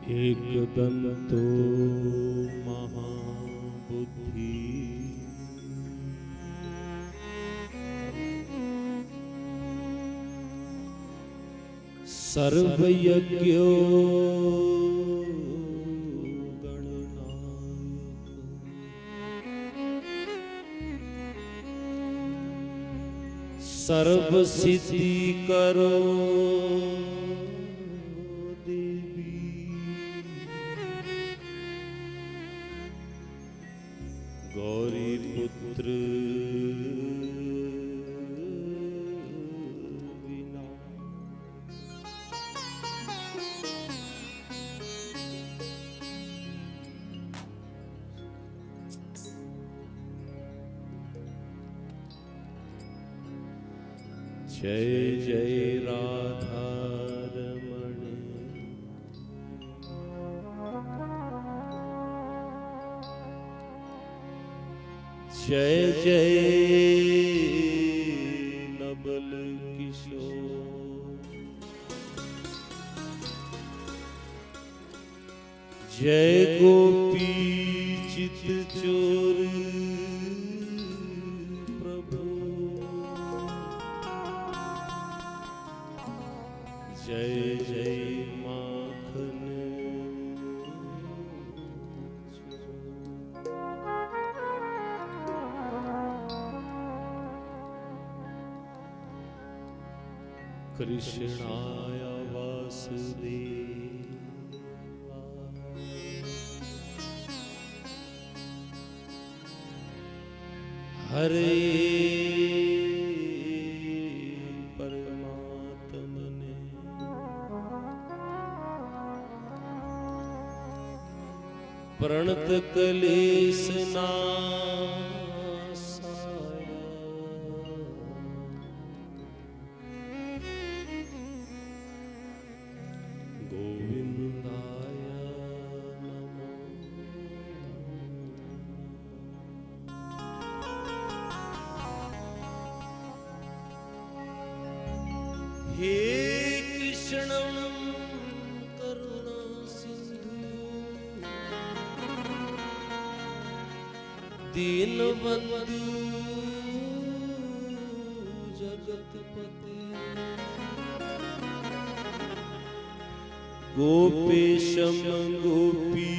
एकदन्तो महाबुद्धि सर्वयज्ञो गणनायक सर्व सिद्धि करो गौरी पुत्र विना जय जय राधा रमण जय जय नबल किशोर जय गोपी चित चोर प्रभु जय जय माखन कृष्णाय वासुदेवा हरे परमात्मने प्रणत क्लेश नाशाय गोविंदाय नमो हे कृष्ण करुणा सिंधु दीनबंधु जगतपते गोपेशम गोपी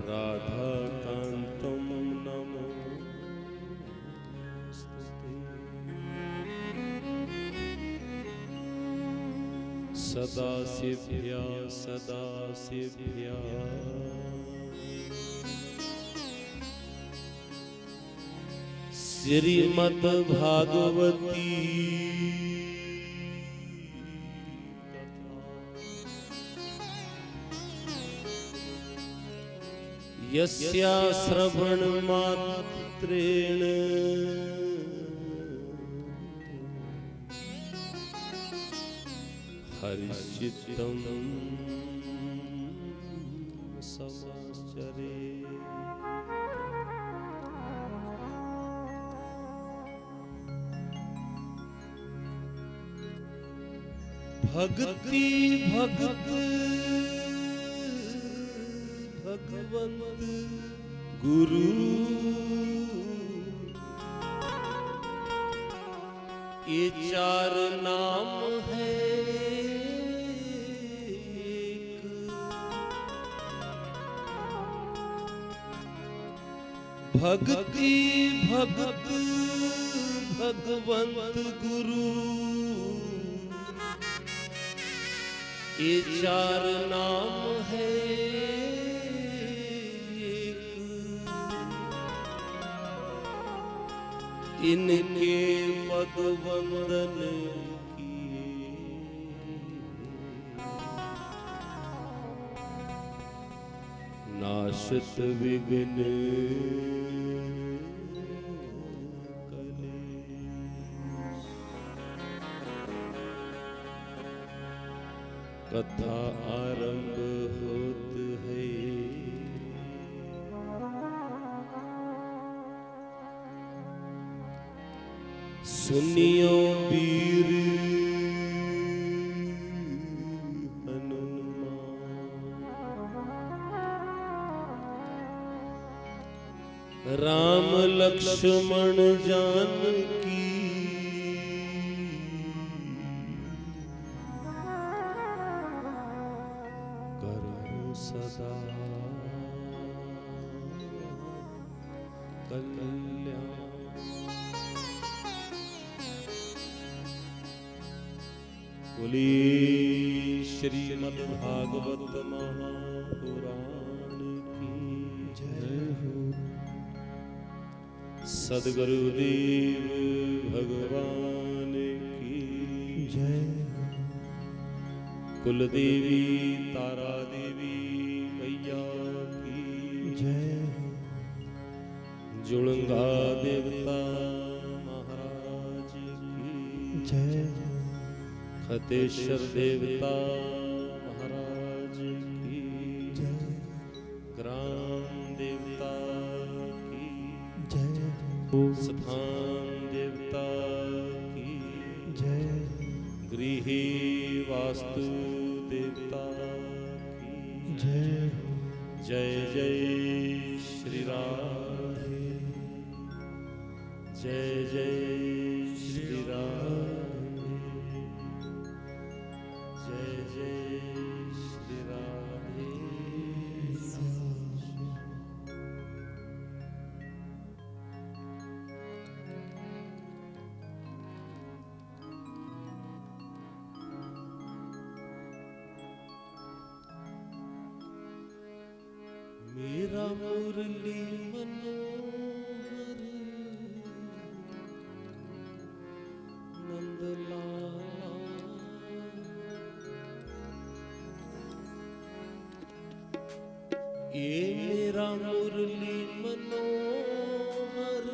राधा कांतम नमोस्तुते सदाशिव्या सदाशिव्या श्रीमद् भागवती यस्या श्रवण मात्रेण हरिचित्तं समाचरे भक्ति भगत भगवंत गुरु ये चार नाम है भक्ति भगत भगवंत गुरु ये चार नाम है इनके पद वंदन किए नाशत विघ्न कथा आरंभ होत है। सुनियो वीर हनुमान। राम लक्ष्मण जानकी करो सदा कल्याण। बोली श्रीमद्भागवत महापुराण की जय हो। सद्गुरुदेव भगवान की जय हो। कुलदेवी तारा देवी मैया की जय हो। जुड़ंगा देवता महाराज की जय हो। खतेश्वर देवता महाराज की जय। ग्राम देवता की जय। स्थान देवता की जय। गृह वास्तु देवता की जय। जय जय श्री राधे। जय जय श्री राधे। जय जय श्री राधे। मेरा मुरली मनोहर नंदलाला। ये मेरा मुरली मनोहर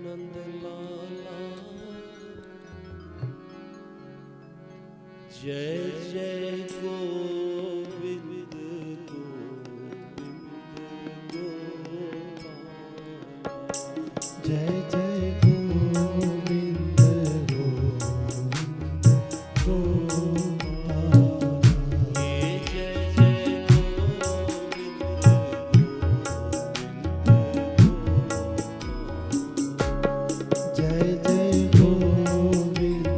नंदलाला। जय जय गोविंद गोविंद गोपाल। जय जय गोविंद गोविंद गोपाल। जय जय गोविंद गोविंद। जय जय गोविंद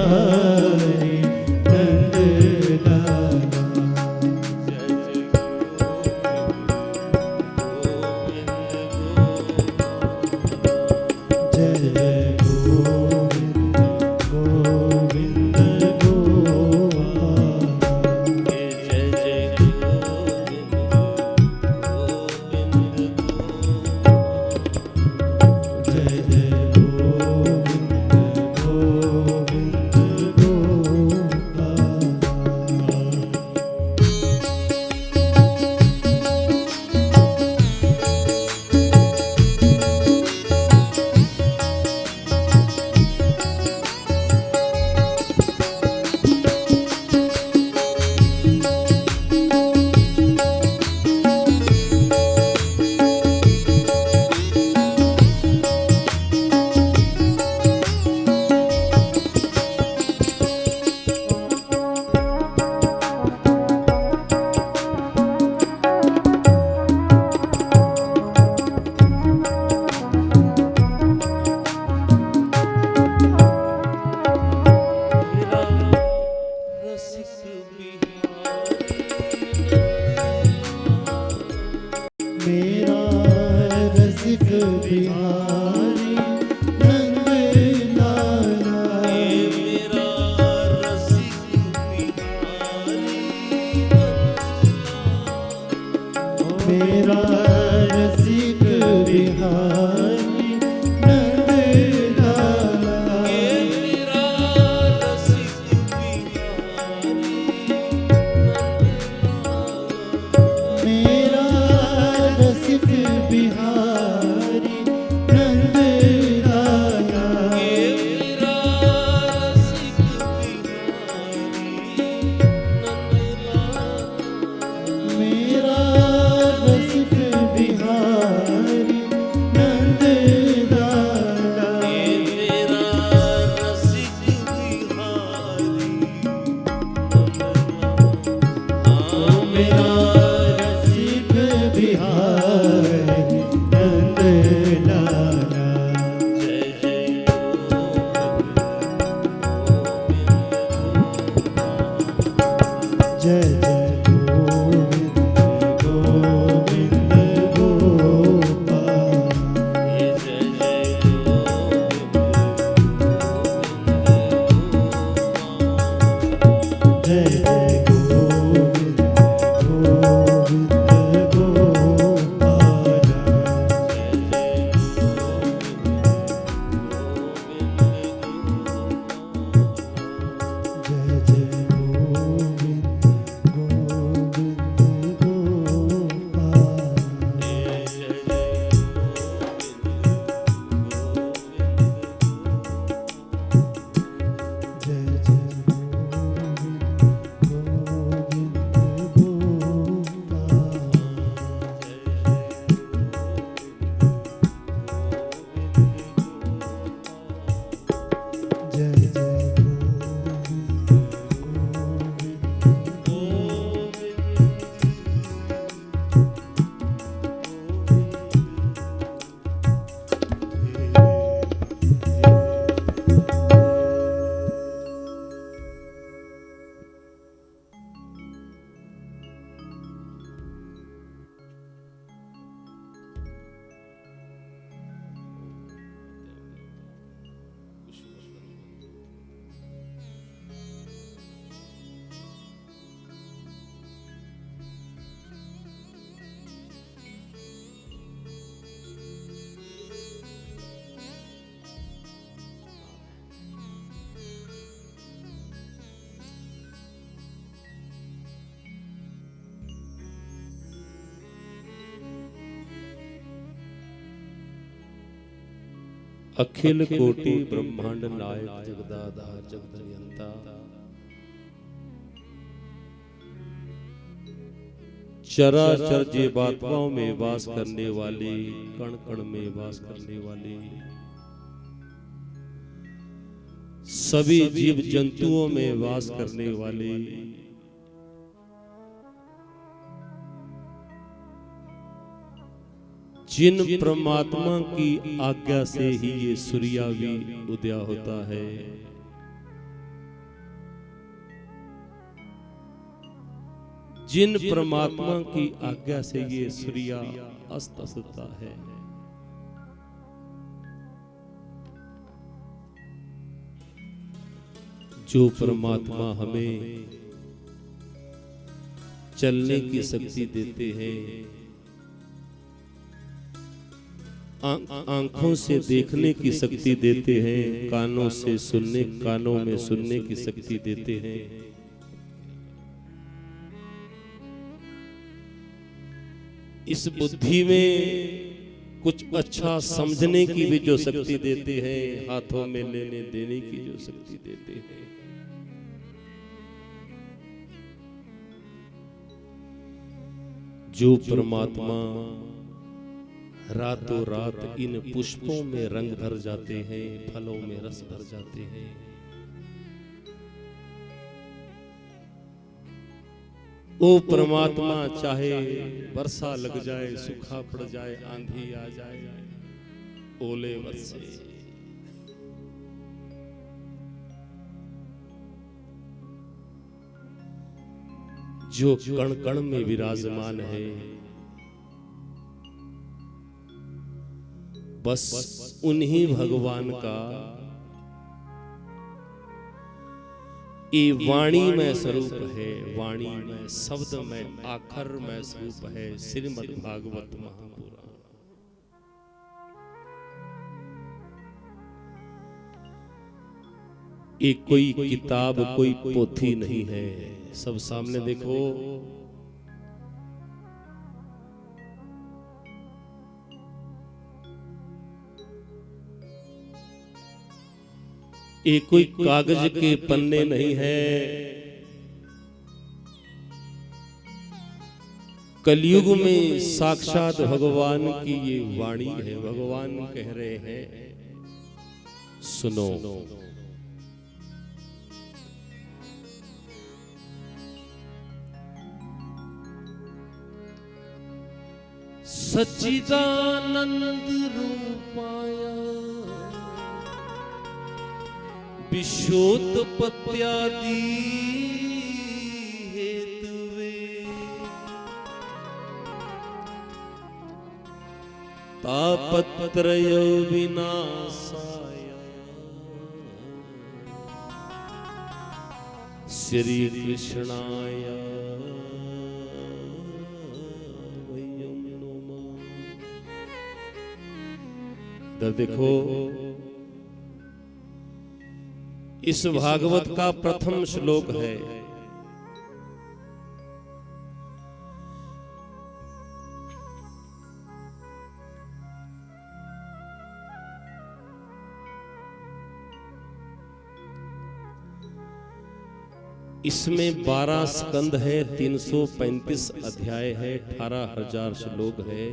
बिहारी नंद लाला। जय जय गोविंद गोविंद गोपाल। जय जय गोविंद गोविंद गोपाल। जय जय गोविंद गोविंद गोपाल। मेरा रसिक बिहारी नंद लाला। मेरा रसिक बिहारी मेरा रसिक बिहारी नंद लाला। मेरा रसिक बिहारी मेरा रसिक बिहारी नंद लाला। मेरा रसिक बिहारी नंद लाला। मेरा रसिक बिहारी नंद लाला। मेरा रसिक बिहारी मेरा रसिक बिहारी नंद लाला। जय जय गोविंद जय जय गोविंद गोविंद गोपाल। जय जय गोविंद जय जय गोविंद गोविंद गोपाल। जय जय गोविंद गोविंद गोपाल। जय जय अखिल कोटि ब्रह्मांड नायक जगदाधार जगदनियंता चराचर जीवात्माओं में वास करने वाली, कण कण में वास करने वाली, सभी जीव जंतुओं में वास करने वाली, जिन परमात्मा की आज्ञा से ही ये सूर्य भी उदय होता है, जिन परमात्मा की आज्ञा से ये सूर्य अस्त होता है, जो परमात्मा हमें चलने की शक्ति देते हैं, आंखों से देखने की शक्ति देते हैं, कानों में सुनने की शक्ति देते हैं, इस बुद्धि में कुछ अच्छा समझने की भी जो शक्ति देते हैं, हाथों में लेने देने की जो शक्ति देते हैं, जो परमात्मा रातों रात इन पुष्पों में रंग भर जाते हैं, फलों में रस भर जाते हैं, वो परमात्मा चाहे वर्षा लग जाए, सूखा पड़ जाए, आंधी आ जाए, ओले बरसे, जो कण कण में विराजमान है, बस उन्हीं भगवान का ये वाणी में स्वरूप है, वाणी में शब्द में आखर में स्वरूप है श्रीमद् भागवत महापुराण। ये कोई किताब, कोई पोथी नहीं है, सब सामने देखो, ये कोई कागज के पन्ने नहीं है, कलयुग में साक्षात भगवान की ये वाणी है। भगवान कह रहे हैं, सुनो, सच्चिदानंद रूपाय विश्वोत्पत्त्यादि हेतुवे तापत्रय विनाशाय श्री कृष्णाय वयं नमः। इधर देखो, इस भागवत का प्रथम श्लोक है, इसमें 12 स्कंद है, 335 अध्याय है, 18,000 श्लोक है।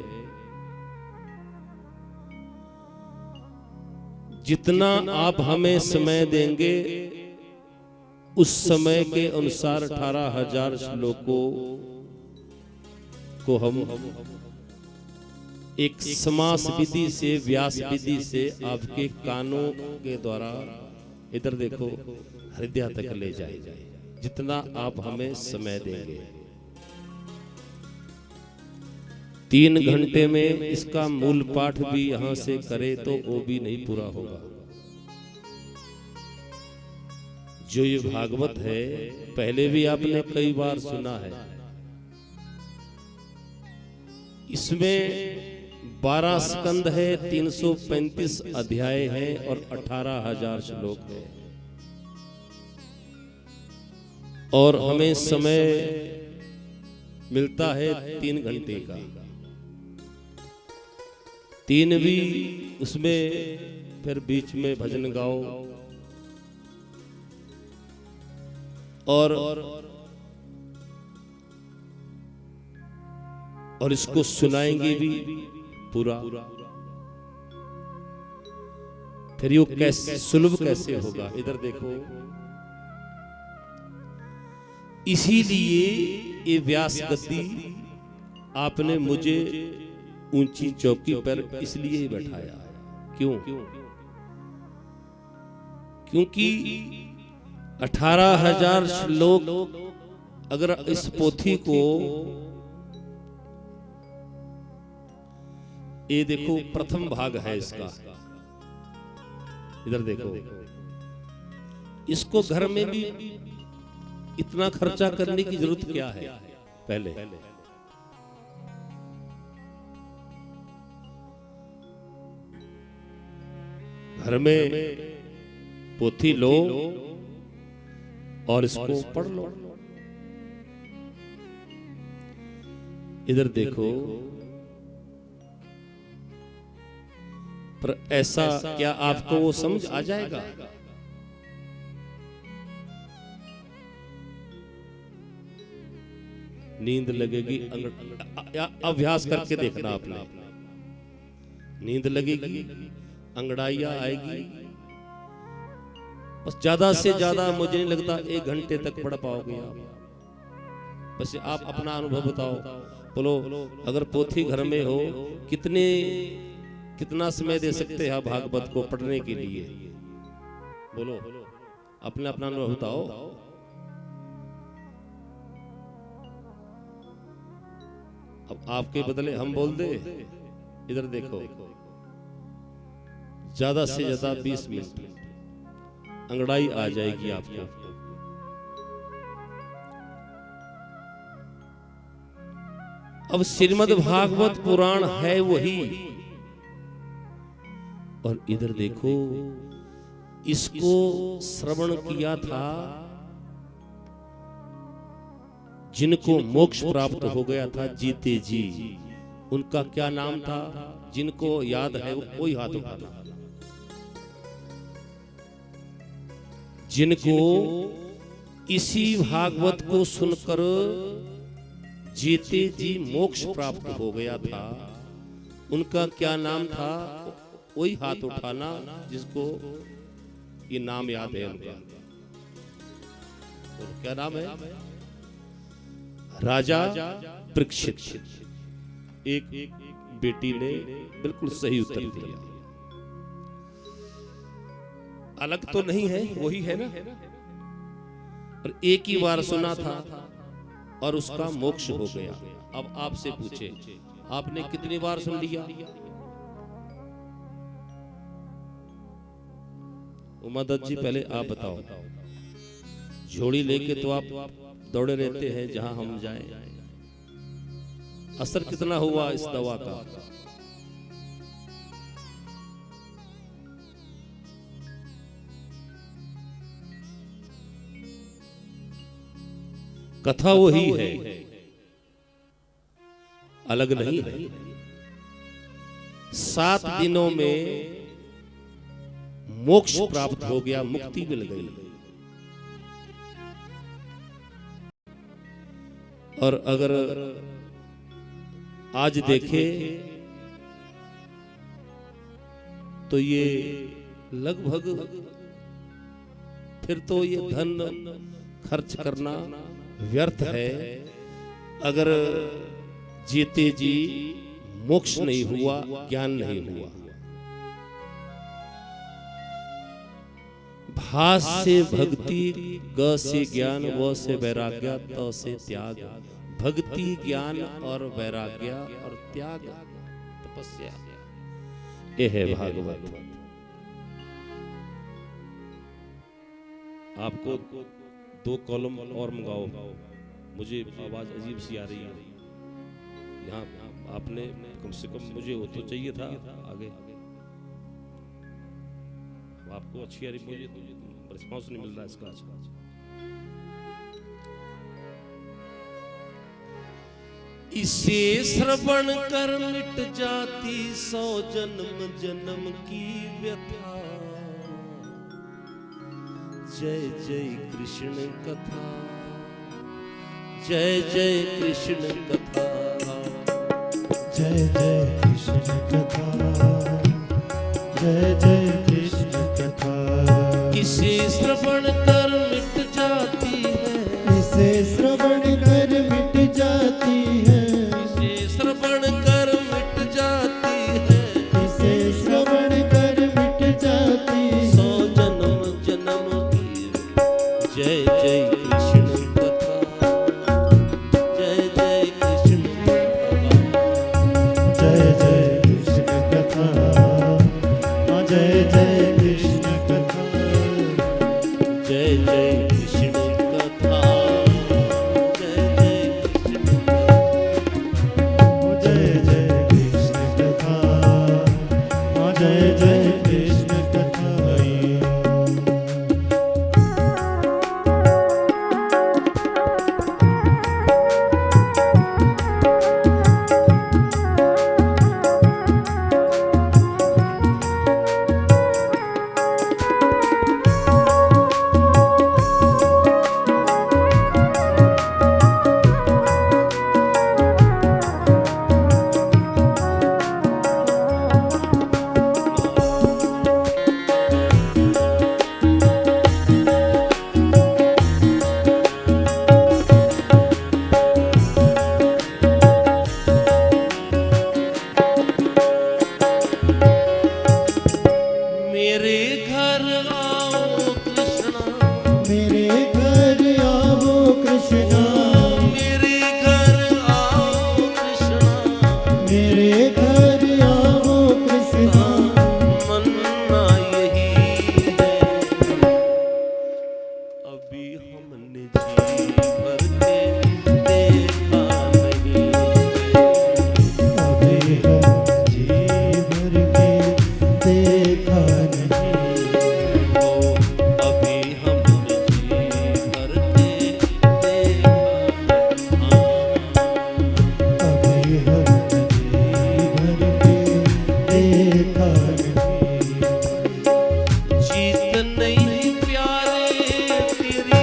जितना आप हमें समय देंगे उस समय के अनुसार 18,000 श्लोकों को हम एक समास विधि से, व्यास विधि से आपके कानों के द्वारा, इधर देखो, हृदय तक ले जाएंगे, जितना आप हमें समय देंगे। 3 घंटे में इसका मूल पाठ भी यहां से करे तो वो भी नहीं पूरा होगा। जो ये भागवत है, पहले भी आपने कई बार सुना है, इसमें 12 स्कंद है, 335 अध्याय है और 18,000 श्लोक है, और हमें समय मिलता है 3 घंटे का। 3 भी उसमें फिर बीच में भजन गाओ और इसको सुनाएंगे भी पूरा। फिर ये कैसे सुलभ कैसे होगा, इधर देखो, इसीलिए ये व्यास गद्दी आपने मुझे ऊंची चौकी पर इसलिए ही बैठाया। क्यों? क्योंकि 18,000 श्लोक अगर इस पोथी को ये देखो, प्रथम भाग है इसका, इधर देखो, इसको घर में भी इतना खर्चा करने की जरूरत क्या है? पहले घर में पोथी लो और इसको पढ़ लो। इधर देखो, पर ऐसा क्या आपको वो समझ आ जाएगा? नींद लगेगी, अभ्यास करके देखना आपने, नींद लगेगी, अंगड़ाइयां आएगी, बस ज्यादा से ज्यादा मुझे नहीं लगता 1 घंटे तक पढ़ पाओगे आप। बस आप अपना अनुभव बताओ, बोलो अगर पोथी घर में हो कितना समय दे सकते हैं भागवत को पढ़ने के लिए? बोलो, अपना अपना अनुभव बताओ। अब आपके बदले हम बोल दे? इधर देखो, ज्यादा से ज्यादा 20 मिनट अंगड़ाई आ जाएगी आपको। अब श्रीमद् भागवत पुराण है वही, और इधर देखो, इसको श्रवण किया था जिनको मोक्ष प्राप्त हो गया था, जीते जी। उनका क्या नाम था? जिनको याद है कोई हाथ उठाना। जिनको इसी भागवत को सुनकर जीते जी मोक्ष प्राप्त हो गया था, उनका क्या नाम था? वही हाथ उठाना जिसको ये नाम याद है उनका। तो क्या नाम है? राजा परीक्षित। एक बेटी ने बिल्कुल सही उत्तर दिया। अलग तो नहीं है, वही है ना। और एक ही बार सुना था और उसका मोक्ष हो गया। अब आपसे पूछे, आपने कितनी बार सुन लिया? उमादत्त जी, पहले आप बताओ। झोली लेके तो आप दौड़े रहते हैं जहां हम जाए। असर कितना हुआ इस दवा का? कथा वही है, अलग नहीं है। 7 दिनों में मोक्ष प्राप्त हो गया, मुक्ति मिल गई। और अगर आज देखे तो ये लगभग फिर तो ये धन खर्च करना व्यर्थ है। अगर जीते जी मोक्ष नहीं हुआ, ज्ञान नहीं हुआ। भा से भक्ति, ग से ज्ञान, व से वैराग्य, त से त्याग। भक्ति, ज्ञान और वैराग्य और त्याग, तपस्या, ये है भागवत। आपको 2 कॉलम और मंगाओ, मुझे आवाज अजीब सी आ रही है यहाँ। आपने कम से कम, मुझे वो तो चाहिए था आगे, आपको अच्छी आ रही, मुझे रिस्पॉन्स नहीं मिल रहा इसका। इसे श्रवण कर मिट जाती 100 जन्म जन्म की व्यथा। जय जय कृष्ण कथा, जय जय कृष्ण कथा, जय जय कृष्ण कथा, जय जय कृष्ण कथा। इसे श्रवण कर मिट जाती है, इसे श्रवण कर मिट जाती है, इसे श्रवण कर मिट जाती है, इसे श्रवण कर मिट जाती है। 100 जन्म जन्म की जय जय कृष्ण कथा। घर आओ कृष्णा, मेरे घर आओ कृष्णा, मेरे घर आओ कृष्णा, मेरे घर आओ कृष्णा। मन्ना यही है, अभी हमने जी भर के देखा नहीं है। अभी हम जी भर के देखा नहीं, ओ, अभी हमने जी भर के देखा अभी हम जी भर के देखा नहीं। जीत नहीं प्यारे तेरी,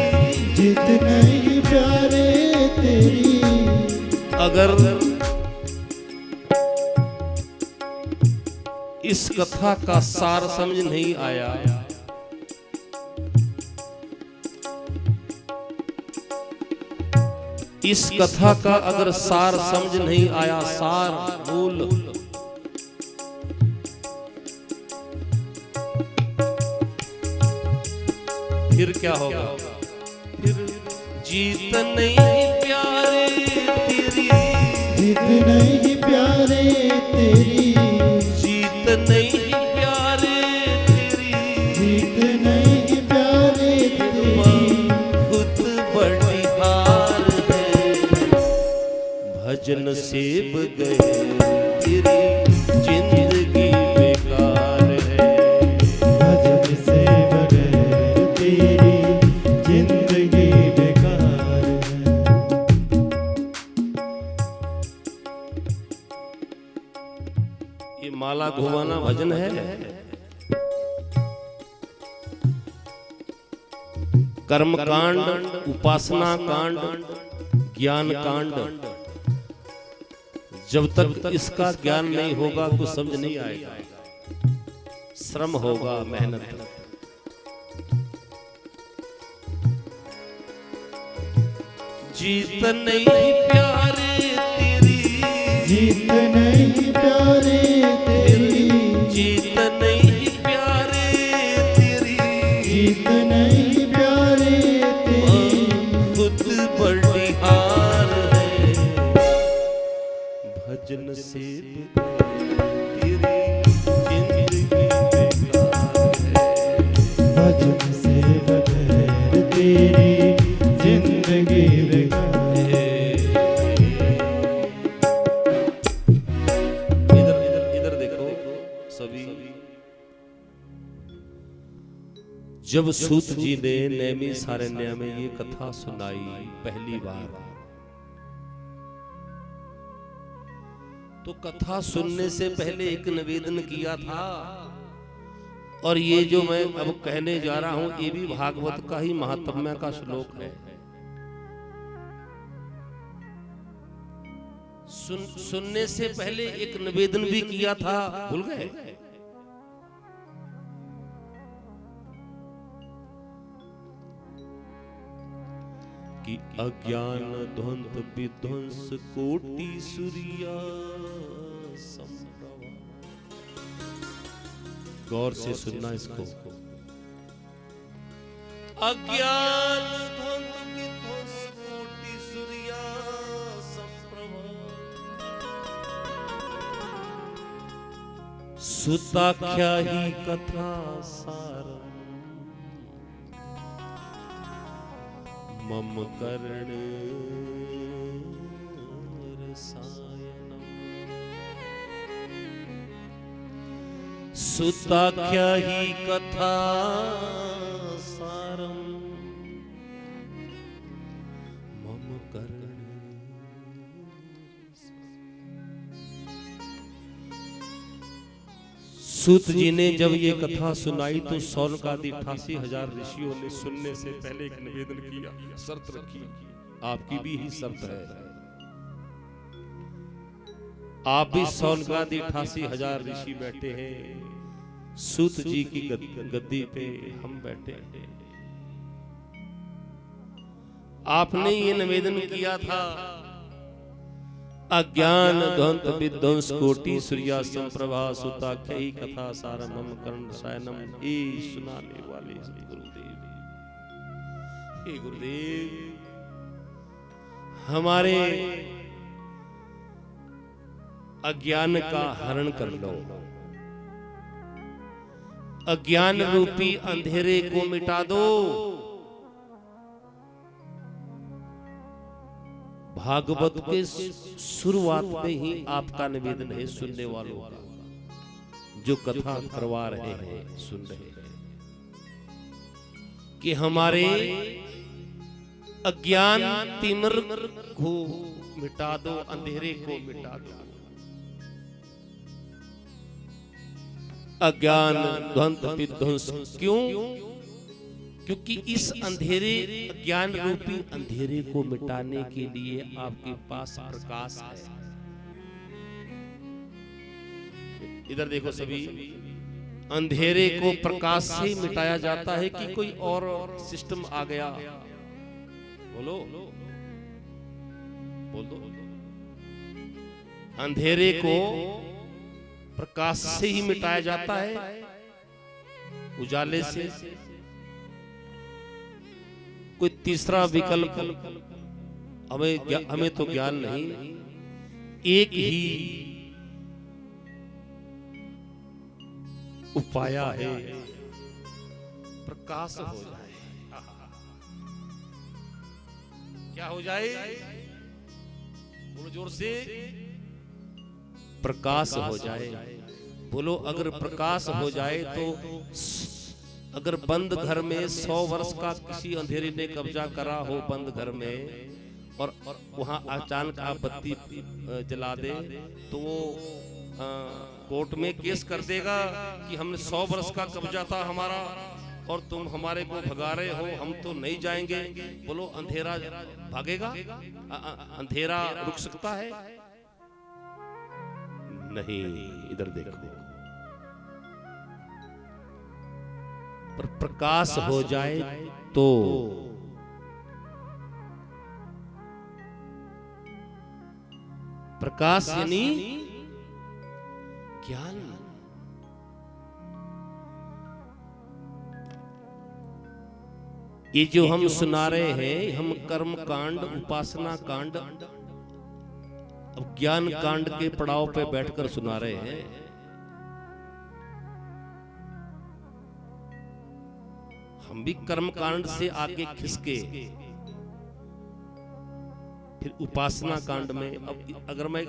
जित नहीं प्यारे तेरी, अगर इस कथा का सार समझ नहीं आया, इस कथा का अगर सार समझ नहीं आया, सार मूल, फिर क्या होगा? फिर जीत नहीं प्यारे तेरी, जित नहीं प्यारे तेरी, जीत नहीं प्यारे तेरी, जीत नहीं प्यारे तेरी। खुद बड़ी हार है, भजन सेब गए तेरी जिंदगी बेकार है। भजन से बगैर तेरी जिंदगी बेकार है। ये माला घुमाना भजन है? कर्म कांड, उपासना कांड, ज्ञान कांड, जब तक इसका ज्ञान नहीं होगा कुछ समझ नहीं आएगा। श्रम होगा, मेहनत। जीत नहीं प्यारे तेरी, जीत नहीं प्यारे तेरी, जीत नहीं प्यारे तेरी, जीत नहीं प्यारे तेरी। खुद बड़ी हार है, भजन से तेरी जिंदगी बेकार है। भजन से बगैर तेरी जिंदगी बेकार है। इधर इधर इधर देखो सभी। जब सूत जी ने नैमिषारण्य में ये कथा सुनाई पहली बार, तो कथा सुनने से पहले एक निवेदन किया था, और ये जो मैं अब कहने जा रहा हूं ये भी भागवत का ही महात्म्य का श्लोक है। सुनने से पहले एक निवेदन भी किया था, भूल गए? कि अज्ञान ध्वंत विध्वंस कोटि सूर्या संप्रभा। गौर से सुनना इसको। अज्ञान ध्वंत विध्वंस कोटि सूर्या संप्रभा। सुताख्या ही कथा सारम मम कर्ण रसायनम। सुताख्या ही कथा सारम मम कर्ण। सूत जी ने जब ये कथा सुनाई तो सौनकादि 88,000 ऋषियों ने सुनने से पहले एक निवेदन किया, शर्त रखी। आपकी भी ही शर्त है, आप भी सौनकादि 88,000 ऋषि बैठे हैं, सूत जी की गद्दी पे हम बैठे हैं। आपने ये निवेदन किया था अज्ञान ध्वंत विध्वंस कोटि सूर्या संप्रभा सुताख्यई कथा सारमम कर्ण शयनम। हे सुनाने वाले गुरुदेव, हे गुरुदेव, हमारे अज्ञान का हरण कर लो, अज्ञान रूपी अंधेरे को मिटा दो। भागवत के शुरुआत में ही आपका निवेदन है सुनने वालों का, जो कथा करवा रहे हैं, सुन रहे हैं, कि हमारे अज्ञान तिमिर को मिटा दो, अंधेरे को मिटा दो। अज्ञान ध्वंत विध्वंस क्यों? क्योंकि इस अंधेरे, ज्ञान रूपी अंधेरे को मिटाने के लिए आपके पास प्रकाश है। इधर देखो सभी, अंधेरे को प्रकाश से मिटाया जाता है कि कोई और सिस्टम आ गया? बोलो, बोल दो। अंधेरे को प्रकाश से ही मिटाया जाता है, उजाले से। कोई तीसरा विकल्प हमें तो ज्ञान नहीं। एक ही उपाय है, प्रकाश हो जाए। क्या हो जाए? बोलो जोर से, प्रकाश हो जाए। बोलो, अगर प्रकाश हो जाए तो अगर बंद घर में 100 वर्ष का किसी अंधेरे ने कब्जा करा हो बंद घर में, और वहां अचानक आप बत्ती जला दे, तो वो कोर्ट में केस कर देगा कि हमने 100 वर्ष का कब्जा था हमारा और तुम हमारे को भगा रहे हो, हम तो नहीं जाएंगे। बोलो, अंधेरा भागेगा? अंधेरा रुक सकता है? नहीं। इधर देखो, पर प्रकाश हो जाए तो प्रकाश यानी ज्ञान। ये जो हम सुना रहे हैं, हम कर्म कांड, उपासना कांड, अब ज्ञान कांड के पड़ाव पे बैठकर सुना रहे हैं। हम भी कर्म कांड से आगे खिसके फिर उपासना कांड में। अब अगर मैं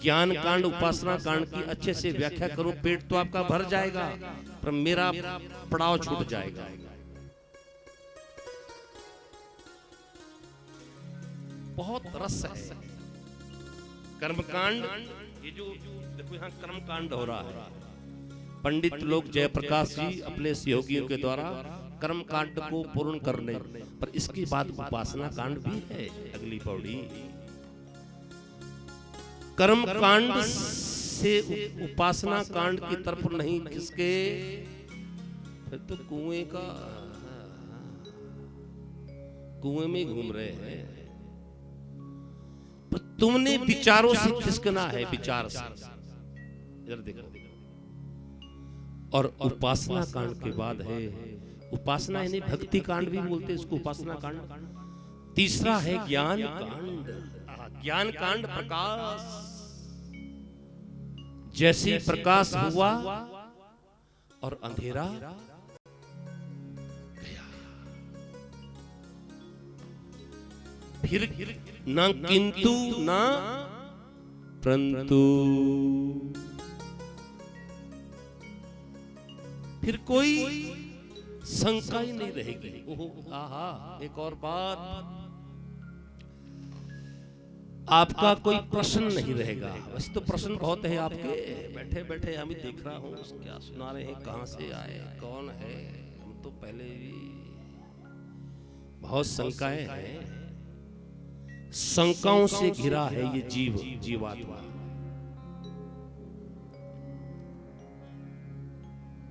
ज्ञान कांड, उपासना कांड की अच्छे से व्याख्या करूं, पेट तो आपका भर जाएगा, पर मेरा पड़ाव छूट जाएगा। बहुत रस है कर्मकांड। ये जो देखो, यहाँ कर्मकांड हो रहा है। पंडित लोग जयप्रकाश जी अपने सहयोगियों के द्वारा कर्म कांड को पूर्ण करने, पर इसके बाद उपासना कांड भी है। अगली पौड़ी कर्म कांड से उपासना कांड की तरफ नहीं खिसके, फिर तो कुएं में घूम रहे हैं। पर तुमने विचारों से खिसकना है, विचार से। इधर देखो, और उपासना कांड के बाद है, उपासना यानी भक्ति कांड भी बोलते हैं इसको, उपासना कांड। तीसरा है ज्ञान कांड। ज्ञान कांड प्रकाश, जैसे प्रकाश हुआ और अंधेरा गया, फिर न किंतु न परंतु, फिर कोई शंका ही नहीं रहेगी। ओह आहा, एक और बात, आपका कोई प्रश्न नहीं रहेगा। वैसे तो प्रश्न बहुत है आपके, बैठे बैठे हम ही देख रहा हूँ क्या सुना रहे हैं, कहाँ से आए, कौन है। हम तो पहले भी बहुत शंकाएं हैं, शंकाओं से घिरा है ये जीवात्मा।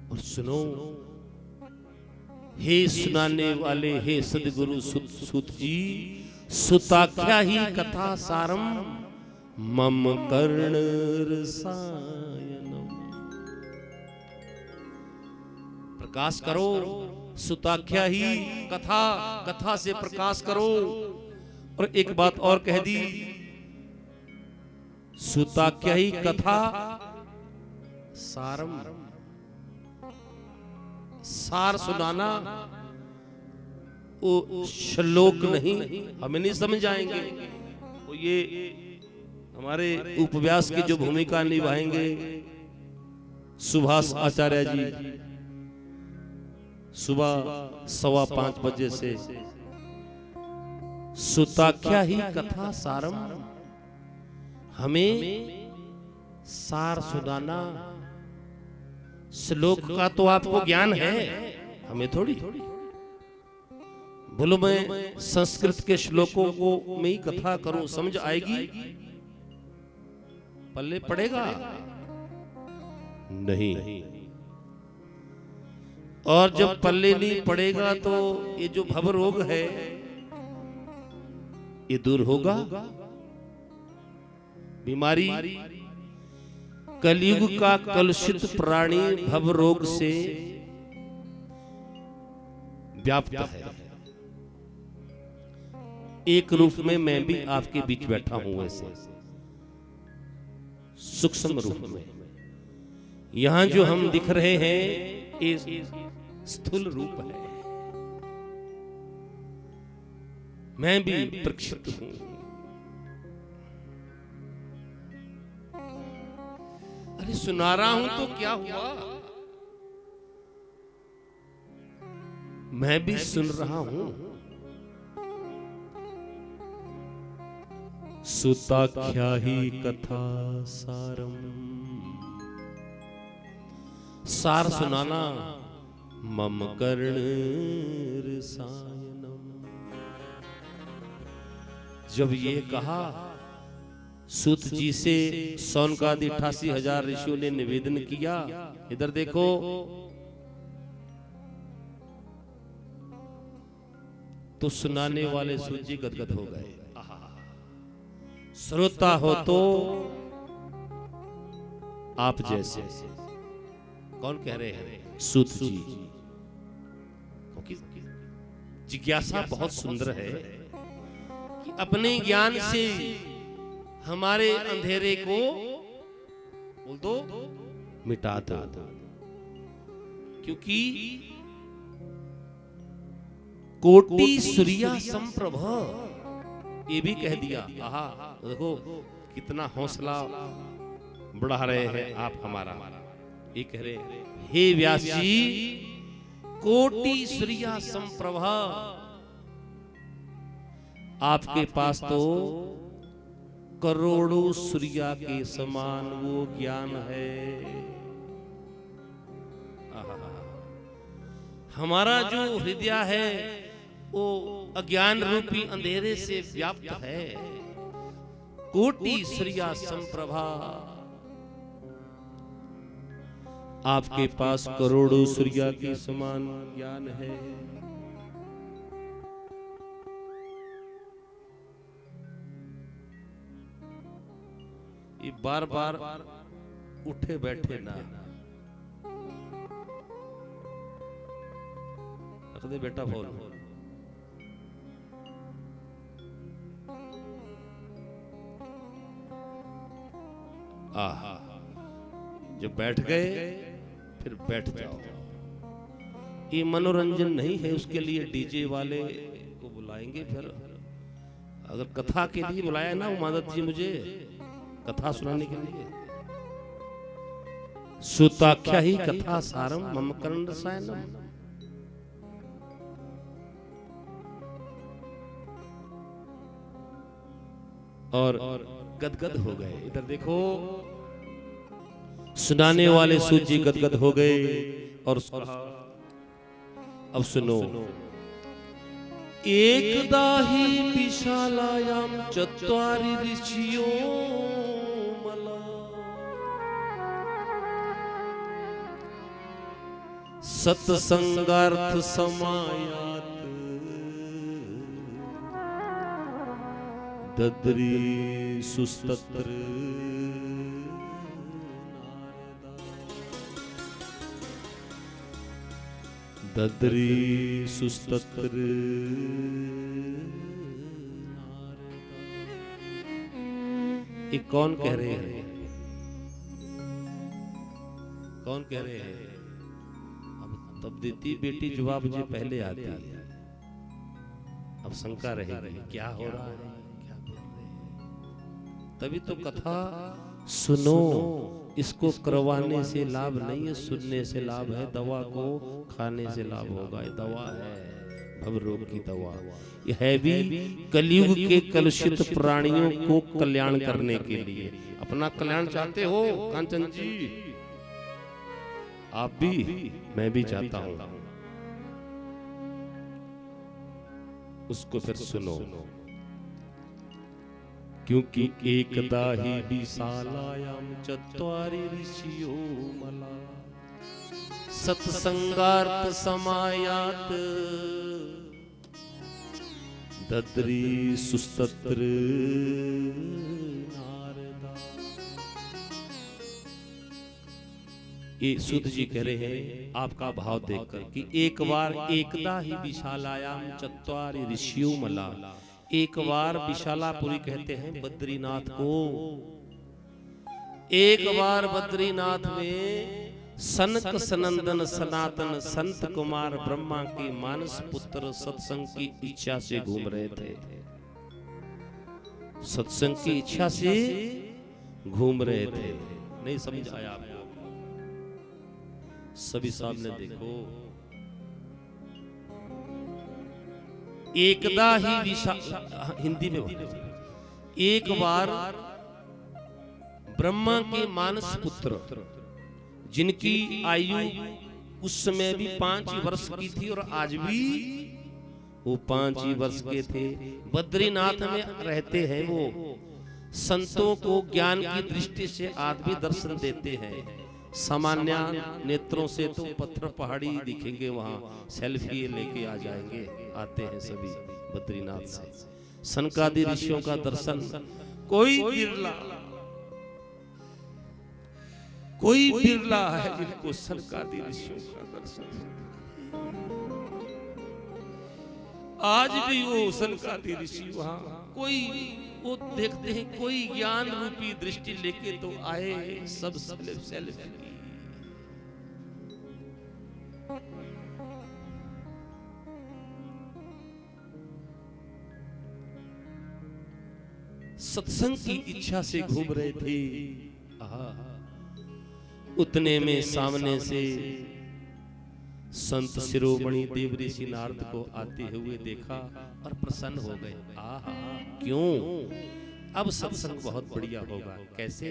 और सुनो, हे सुनाने वाले, हे सदगुरु सुत जी, सुताख्या ही कथा सारम मम कर्ण रसायनम। प्रकाश करो सुताख्या ही कथा, कथा से प्रकाश करो। और एक बात और कह दी, सुताख्या ही कथा सारम, सार सुनाना, वो श्लोक नहीं, हमें नहीं समझ आएंगे। वो ये हमारे उपव्यास की जो भूमिका निभाएंगे सुभाष आचार्य जी, सुबह 5:15 बजे से सुताख्या ही कथा सारम, हमें सार सुनाना। श्लोक का तो आपको ज्ञान है, हमें थोड़ी। बोलो मैं संस्कृत के श्लोकों को मैं ही कथा करूं, समझ आएगी? पल्ले पड़ेगा नहीं। और जब पल्ले नहीं पड़ेगा तो ये जो भव रोग है ये दूर होगा। बीमारी कलयुग का कलुषित प्राणी भव रोग से व्याप्त है। एक रूप में मैं भी आपके बीच बैठा हूं, वैसे सूक्ष्म रूप में। यहां जो हम दिख रहे हैं ये स्थूल रूप है, मैं भी प्रक्षिप्त हूं। अरे सुना रहा हूं तो क्या हुआ, मैं भी सुन रहा हूं। सुताख्या ही कथा सारम, सार सुनाना मम कर्ण रसायनम। जब ये कहा सूत जी से सौनकादि 88,000 ऋषियों ने निवेदन किया, इधर देखो तो सुनाने वाले सूत जी गदगद हो गए। श्रोता हो तो आप जैसे, कौन कह रहे हैं? सूत जी। क्योंकि जिज्ञासा बहुत सुंदर है कि अपने ज्ञान से हमारे अंधेरे को बोल दो मिटा दो। क्योंकि कोटि सूर्या संप्रभ, ये भी कह दिया। आहा, देखो कितना हौसला बढ़ा रहे हैं आप हमारा। ये कह रहे हे व्यास जी, कोटि सूर्या संप्रभ, आपके पास तो करोड़ों सूर्या के समान वो ज्ञान है। हमारा जो हृदय है वो अज्ञान रूपी अंधेरे से व्याप्त है। कोटि सूर्या संप्रभा, आपके पास करोड़ों सूर्या के समान ज्ञान है। ये बार बार उठे बैठे ना, रख दे बेटा फोन। जब बैठ गए फिर बैठ जाओ। ये मनोरंजन नहीं है, उसके लिए डीजे वाले को बुलाएंगे। फिर अगर कथा के लिए बुलाया ना उमादत जी मुझे कथा सुनाने के लिए, सुताख्या ही कथा सारम मम कर्ण रसायनम। और गदगद हो गए। इधर देखो सुनाने वाले सूत जी गदगद हो गए। और अब सुनो, एकदा ही विशालायाम चत्वारि ऋषियो मला, सत्संगार्थ समायात दद्री सुस्तत्र दद्री सुस्तत्र ये कौन कह रहे हैं? कौन कह रहे हैं? अब तब देती बेटी जवाब जो पहले आती है। अब शंका रहेगी क्या हो रहा है, क्या बोल रहे हैं। तभी तो कथा सुनो, इसको करवाने से लाभ नहीं है, सुनने से लाभ है। दवा को खाने से लाभ होगा। ये दवा है, भवरोग की दवा। यह है भी कलयुग के कलुषित प्राणियों को कल्याण करने के लिए। अपना कल्याण चाहते हो कांचन जी? आप भी, मैं भी चाहता हूं। उसको फिर सुनो। क्योंकि एकदा ही विशालायाम चत्वारि ऋषियो मला सत्संगार्थ समायात दद्री सुस्तत्र नारदा। ये सूत जी कह रहे हैं आपका भाव देखकर कि एक बार एकदा ही विशालायाम चत्वारि ऋषियो मला। एक बार विशालापुरी कहते हैं बद्रीनाथ को। एक बार बद्रीनाथ में सनक सनंदन सनातन संत कुमार ब्रह्मा के मानस पुत्र सत्संग की इच्छा से घूम रहे थे। सत्संग की इच्छा से घूम रहे थे। नहीं समझ आया आपको? सभी सामने देखो। एकदा ही हिंदी में एक बार ब्रह्मा के मानस पुत्र, जिनकी आयु उस समय भी 5 वर्ष की थी और आज भी वो 5 वर्ष के थे, बद्रीनाथ में रहते हैं। वो संतों को ज्ञान की दृष्टि से आज भी दर्शन देते हैं। सामान्य नेत्रों से तो पत्थर पहाड़ी दिखेंगे, वहां सेल्फी लेके आ जाएंगे। आते हैं सभी बद्रीनाथ से। सनकादि ऋषियों का दर्शन कोई बिरला है जिनको सनकादि ऋषियों का दर्शन। आज भी वो सनकादि ऋषि वहां कोई वो देखते हैं, कोई ज्ञान रूपी दृष्टि लेके तो आए, सब सेल्फी। सत्संग की इच्छा से घूम रहे थे। उतने में सामने से संत शिरोमणि देव ऋषि नारद को आते हुए देखा और प्रसन्न हो गए। आहा, क्यों? अब सत्संग बहुत बढ़िया होगा। कैसे?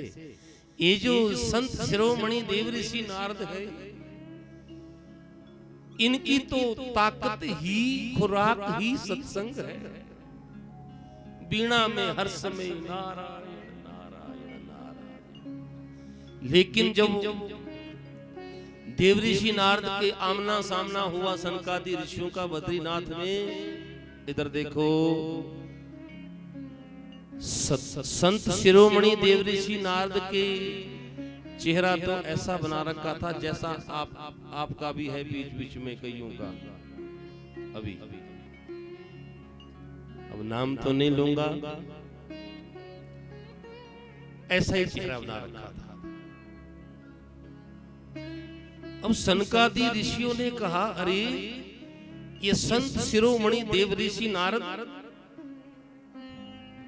ये जो संत शिरोमणि देव ऋषि नारद है, इनकी तो ताकत ही, खुराक ही सत्संग है। वीणा में हर समय नारायण नारायण नारायण। लेकिन जब देव ऋषि नारद के आमना सामना हुआ सनकादि ऋषियों का बद्रीनाथ में, इधर देखो, संत शिरोमणि देव ऋषि नारद के चेहरा तो ऐसा बना रखा था जैसा आपका भी है बीच बीच में कईयों का। अभी अब नाम तो नहीं लूंगा, ऐसा ही चेहरा बना रखा था। अब सनकादि ऋषियों ने कहा, अरे ये संत शिरोमणि देव ऋषि नारद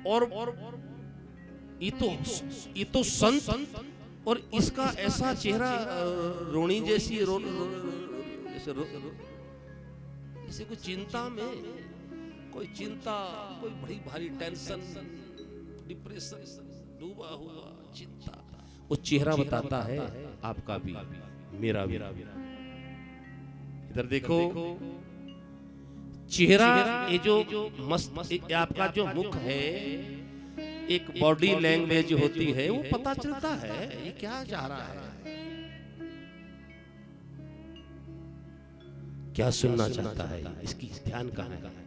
और ये तो संत, और इसका ऐसा चेहरा रोणी जैसी जैसे कोई चिंता में, कोई चिंता, कोई बड़ी भारी टेंशन, डिप्रेशन, डूबा हुआ चिंता। वो चेहरा बताता है आपका भी, मेरा भी। इधर देखो, चेहरा, ये जो मस्त आपका जो मुख है, एक बॉडी लैंग्वेज होती है, वो पता चलता है ये क्या चाह रहा है, क्या सुनना चाहता है, इसकी ध्यान कहाँ है।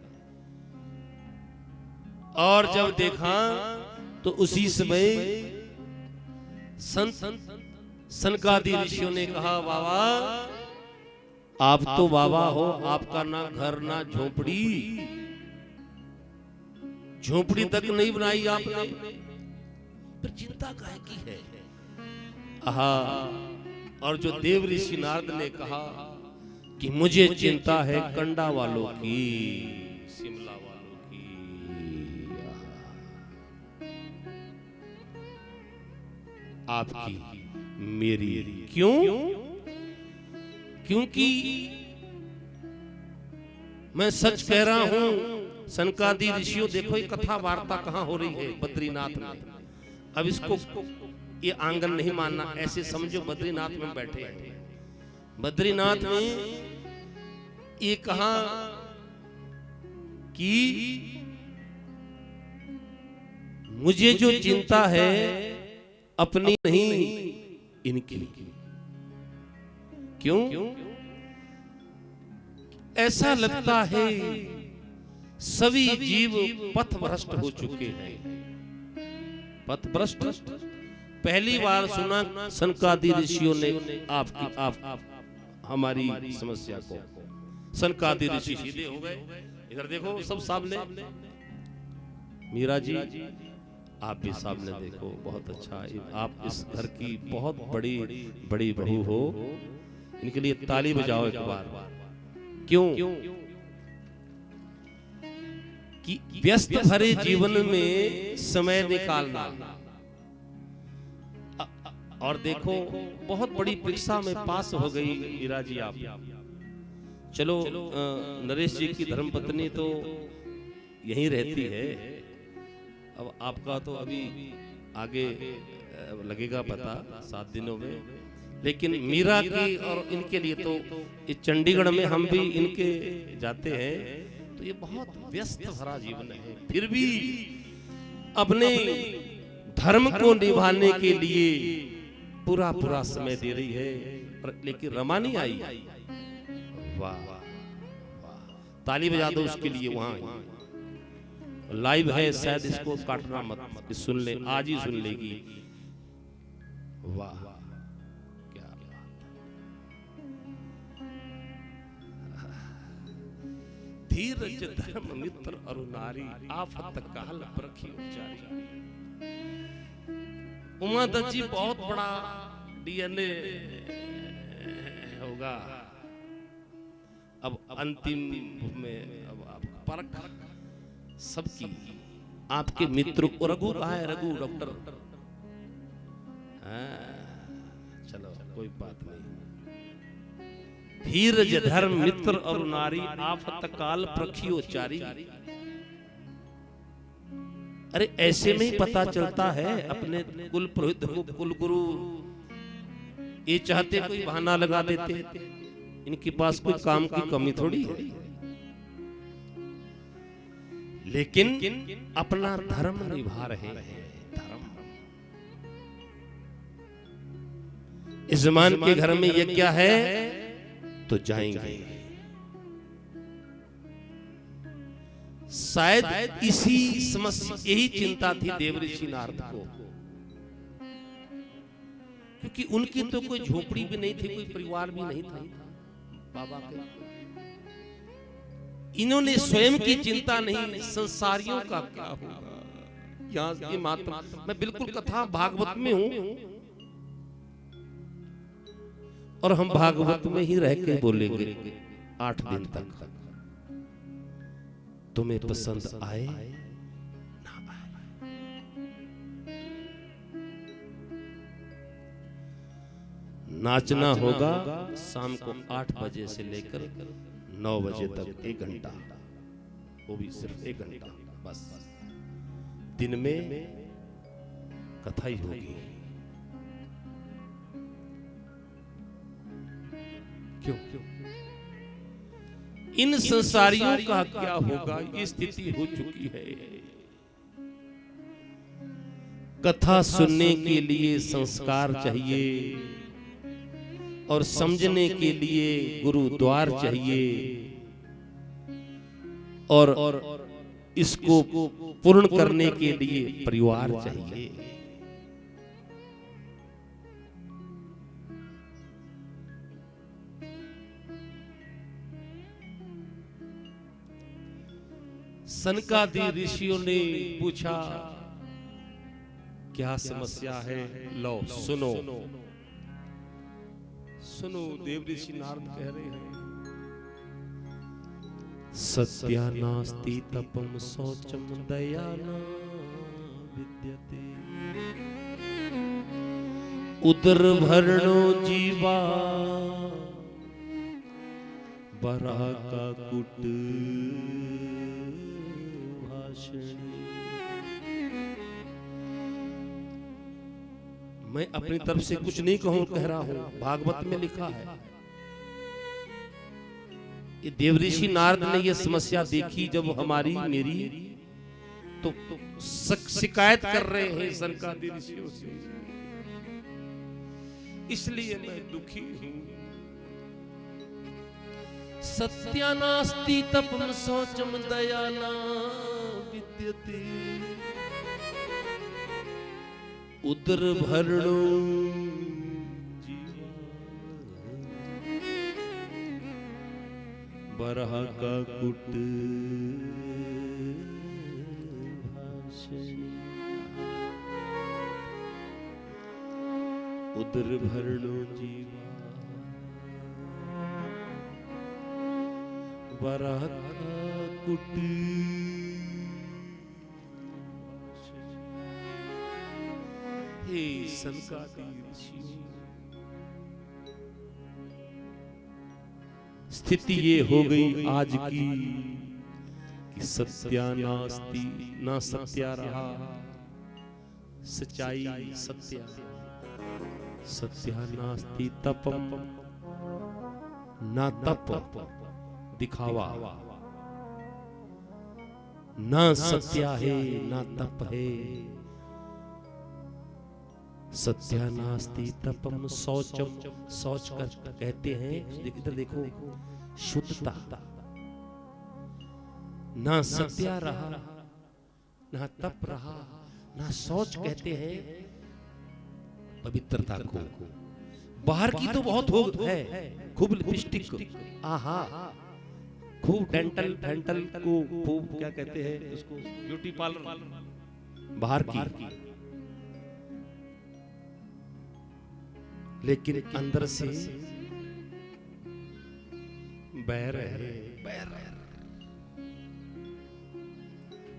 और जब देखा तो उसी समय सनकादि ऋषियों ने कहा, बाबा आप तो बाबा हो, आपका ना घर ना झोपड़ी, झोपड़ी तक नहीं बनाई आपने, फिर चिंता काहे की है। आहा, और जो देव ऋषि नारद ने कहा कि मुझे चिंता है कंडा वालों की, शिमला वालों की, आपकी मेरी। क्यों? क्योंकि मैं सच कह रहा हूं सनकादि ऋषियों, देखो ये कथा वार्ता कहां हो रही है, बद्रीनाथ में। अब इसको ये आंगन नहीं मानना, ऐसे समझो बद्रीनाथ में बैठे हैं। बद्रीनाथ में ये कहा कि मुझे जो चिंता है अपनी नहीं, इनकी। क्यों? ऐसा लगता है सभी जीव पथभ्रष्ट हो चुके हैं। पथभ्रष्ट पहली बार सुना सनकादि ऋषियों ने आप हमारी समस्या को। सनकादि ऋषि सीधे हो गए, इधर देखो सब सामने। मीरा जी आप भी सामने देखो, बहुत अच्छा, आप इस घर की बहुत बड़ी बड़ी बहू हो, इनके लिए ताली बजाओ एक बार। क्यों? कि व्यस्त भरे जीवन में समय निकालना। और देखो बहुत बड़ी परीक्षा में पास हो गई मीरा जी आप। चलो नरेश जी की धर्मपत्नी तो यहीं रहती है, अब आपका तो अभी आगे लगेगा पता 7 दिनों में, लेकिन मीरा की और इनके लिए तो ये चंडीगढ़ में हम भी इनके जाते हैं, तो ये बहुत व्यस्त भरा जीवन है, फिर भी अपने धर्म को निभाने के लिए पूरा समय दे रही है। और लेकिन रमा नहीं आई। वाह वाह, ताली बजा दो उसके लिए। वहां लाइव है, शायद इसको काटना मत, सुन ले, आज ही सुन लेगी। वाह क्या धीरज धर्म मित्र अरु नारी, आफत काल परखी उचारी। उमादत्त जी बहुत बड़ा डीएनए होगा। अब अंतिम में अब आप परख सबकी, आपके मित्र को। रघु कहाँ है? रघु डॉक्टर, चलो कोई बात नहीं। धीरज धर्म मित्र और नारी, आफत काल प्रखियो चारी। अरे ऐसे में ही पता चलता है अपने कुल पुरोहित को, कुल गुरु ये चाहते कोई बहाना लगा देते, इनके पास कोई काम की कमी थोड़ी है, लेकिन अपना धर्म निभा रहे हैं। धर्म इस जमान के घर में यज्ञ है तो जाएंगे। शायद इसी समस्या, यही चिंता थी देवऋषि नारद को, क्योंकि उनकी तो कोई झोपड़ी भी नहीं थी, कोई परिवार भी नहीं था बाबा के। इन्होंने स्वयं की चिंता नहीं, संसारियों का क्या होगा। यहाँ की मात्रा, मैं बिल्कुल कथा भागवत में हूं और हम भागवत में ही रह के बोलेंगे 8 दिन तक। तुम्हें पसंद आए ना आए, नाचना होगा शाम को 8 बजे से लेकर 9 बजे तक 1 घंटा, वो भी सिर्फ 1 घंटा बस। दिन में कथा ही होगी। क्यों? इन संसारियों का क्या होगा, ये स्थिति हो चुकी है। कथा सुनने के लिए संस्कार चाहिए और समझने के लिए गुरुद्वार चाहिए और इसको पूर्ण करने के लिए परिवार चाहिए। सनकादि ऋषियों ने पूछा क्या समस्या है, लो सुनो सुनो। देव ऋषि नारद कह रहे हैं सत्या नास्ति तपम शौचम दया न विद्यते उदर भरणो जीवा बरा का कुट भाषणी। मैं अपनी तरफ से कुछ नहीं कहूं, कह रहा हूं, भागवत में लिखा है। ये देवऋषि नारद ने ये समस्या देखी जब हमारी मेरी, तो शिकायत कर रहे हैं सनकादि ऋषियों से, इसलिए मैं दुखी हूं। सत्यानास्ति तपम शौचम दया न विद्यते उदर भरणो जीवा बरह का कुट भाषणी। उदर भरणो जीवा बरह का कुट। हे सनकादि ऋषियों, स्थिति ये हो गई आज की कि सत्या नास्ति, ना सत्या रहा, सच्चाई सत्या, सत्या नास्ति तपम, ना तप दिखावा, ना सत्या है ना तप है। सत्या नास्ति तपम शौचम, शौच कर कहते हैं, इधर देखो, शुद्धता। ना सत्या रहा ना तप रहा ना शौच कहते हैं पवित्रता को। बाहर की तो बहुत हो है, खूब लिपस्टिक, आहा, खूब डेंटल को खूब क्या कहते हैं उसको, ब्यूटी पार्लर बाहर की, लेकिन अंदर से बैर है, बैर।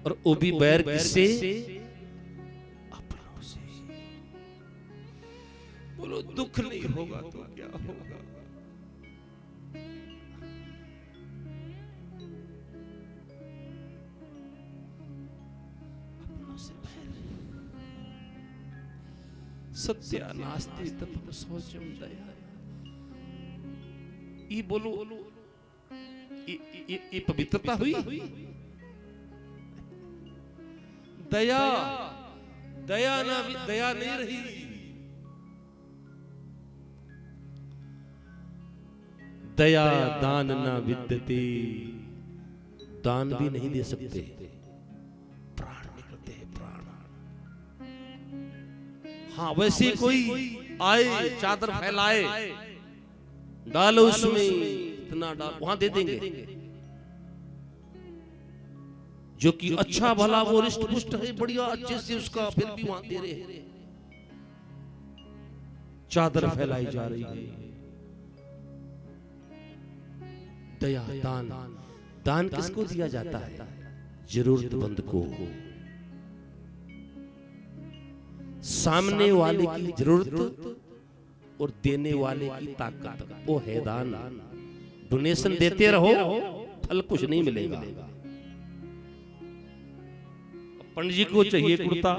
और वो भी बैर किससे? अपनों से। बोलो दुख नहीं होगा तो क्या होगा? अपनों से बैर। सत्या नास्ति तपम शौचम दया। ये बोलो, ये पवित्रता हुई? दया, दया नहीं रही। दया दान ना विद्यते, दान भी नहीं दे सकते, प्राण निकलते हैं, प्राण। हाँ वैसे कोई आए चादर फैलाए, डालो उसमें, इतना डाल, वहां दे देंगे। जो कि अच्छा भला वो रिष्ट पुष्ट है, बढ़िया अच्छे से उसका, फिर भी वहां दे रहे हैं। चादर फैलाई जा रही है। दया दान, दान किसको दिया जाता है? जरूरतमंद को। सामने वाले की जरूरत और देने वाले की ताकत, वो है दान। डोनेशन देते रहो, फल कुछ नहीं मिलेगा। पंडित जी को चाहिए कुर्ता,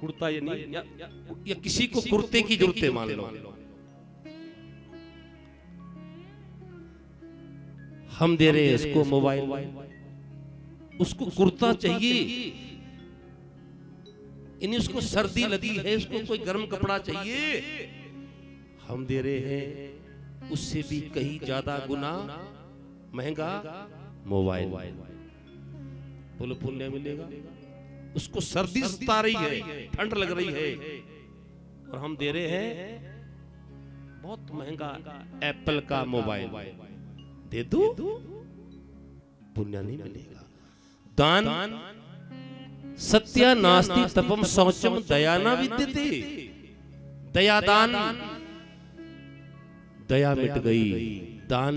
कुर्ता ये नहीं, या किसी को कुर्ते की जरूरत है, मान लो हम दे रहे हैं इसको मोबाइल, उसको कुर्ता चाहिए। इन्हें उसको सर्दी लगी है, उसको कोई गर्म कपड़ा चाहिए, हम दे रहे हैं। उससे भी कहीं ज्यादा गुना महंगा मोबाइल। बोलो पुण्य मिलेगा? उसको सर्दी सता रही है, ठंड लग रही है, और हम दे रहे हैं बहुत महंगा एप्पल का मोबाइल। दे दो, पुण्य नहीं मिलेगा। दान सत्या नास्ति तपम शौचम दयाना विद्यते। दयादान, दया मिट गई। दान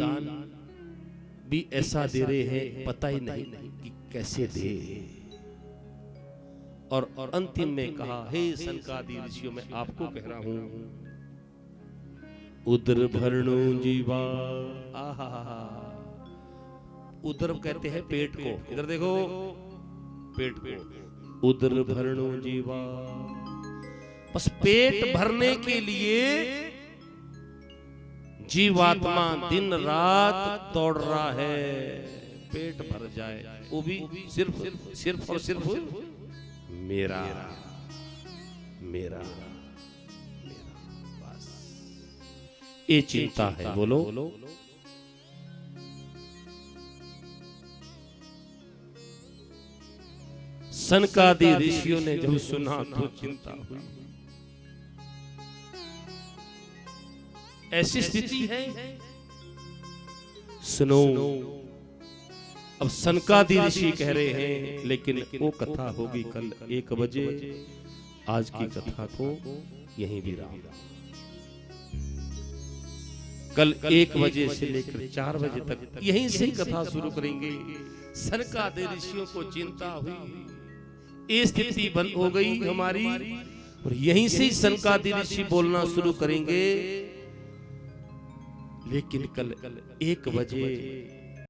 भी ऐसा दे रहे हैं पता ही नहीं कि कैसे दे। और अंतिम में कहा, हे सनकादि ऋषियों, मैं आपको कह रहा हूं, उदर भरणो जीवा। आहा, उदर कहते हैं पेट को। इधर देखो, पेट को उदर भरणो जीवा। बस पेट भरने के लिए जीवात्मा दिन रात दौड़ रहा है, पेट भर जाए, वो भी सिर्फ और सिर्फ मेरा मेरा मेरा, बस ये चिंता है। बोलो, सनकादि ऋषियों ने जब सुना तो चिंता हुई। ऐसी स्थिति है। सुनो, अब सनकादि ऋषि कह रहे हैं, लेकिन वो कथा होगी कल 1 बजे। आज की कथा को यहीं विराम। कल 1 बजे से लेकर 4 बजे तक यहीं से ही कथा शुरू करेंगे। सनकादि ऋषियों को चिंता हुई, ये स्थिति बंद हो गई हमारी, और यहीं से ही सनकादि ऋषि बोलना शुरू करेंगे। लेकिन कल 1 बजे